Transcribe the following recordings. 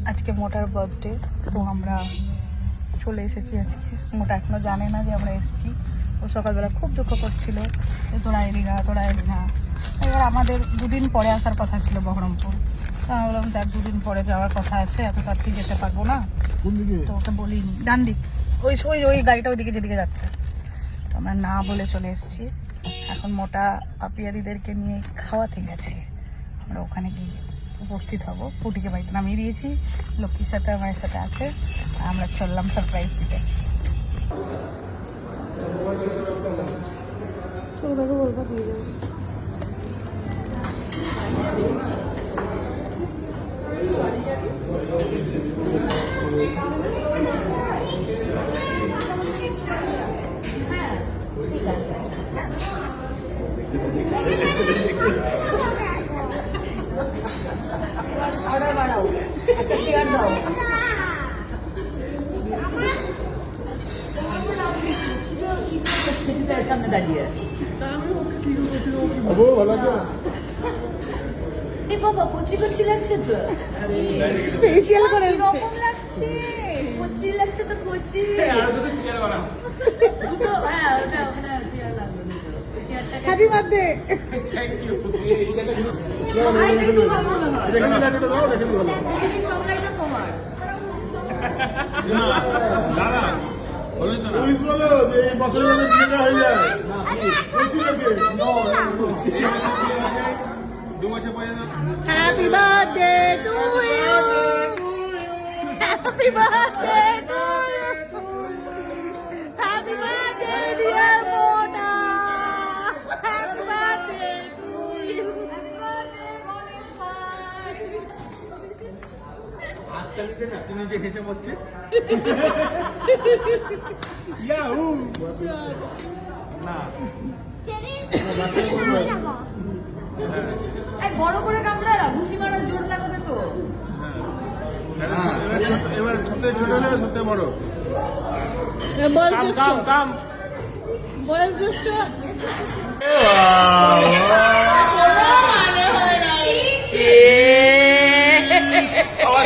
আজকে মোটার বার্থডে, তো আমরা চলে এসেছি আজকে। মোটা এখনো জানে না যে আমরা এসেছি। ও সকালবেলা খুব দুঃখ করছিল যে তোরা এলি না। এবার আমাদের দুদিন পরে আসার কথা ছিল বহরমপুর, তো আমি বললাম দেখ 2 দিন পরে যাওয়ার কথা আছে, এত তাড়াতাড়ি যেতে পারবো না। তো ওকে বলিনি, ডান দিক ওই গাড়িটা ওইদিকে যেদিকে যাচ্ছে, তো আমরা না বলে চলে এসেছি। এখন মোটা পাপিয়াদিদেরকে নিয়ে খাওয়াতে গেছে, আমরা ওখানে গিয়ে উপস্থিত হব। পুটিকে বাড়িতে নামিয়ে দিয়েছি, লক্ষ্মীর সাথে আমার সাথে আছে, আমরা চললাম সারপ্রাইজ দিতে। অর্ডার বাড়াও, একটা চেয়ার দাও। সামনে দাঁড়িয়ে বাবা কচি লাগছে তো, ফেসিয়াল করে এরকম লাগছে, কচি লাগছে তো, কচি। হ্যাঁ ওটা চেয়ার লাগবে, happy birthday. Thank you. Happy birthday to you. Happy birthday to you. Happy birthday dear Mona. Happy birthday to you. Happy birthday Moni's heart. আজকালকে না তুমি যে হেসে বলছে ইয়াহু না এই বড় করে কামড়া ঘুষি মারার জোর লাগাবে তো। এবার ছোট ছোট না ছোট বড় বয়স কাম বয়স জ্যেষ্ঠ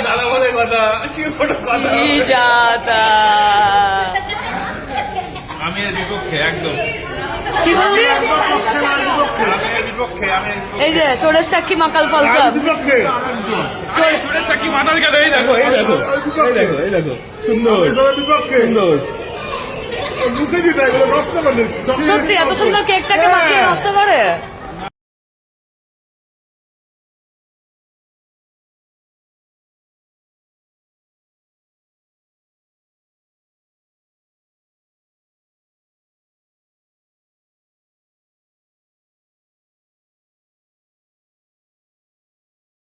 দাদা বলে কথা কি কথা আমি এর বিপক্ষে একদম। কি বললি? এই যে চোরের সাক্ষী মাকাল ফলসব, চোরের সাক্ষী মাতাল কেন? এই দেখো এই দেখো এই দেখো সুন্দর সুন্দর। সত্যি এত সুন্দর কেকটাকে মাখিয়ে নষ্ট করে।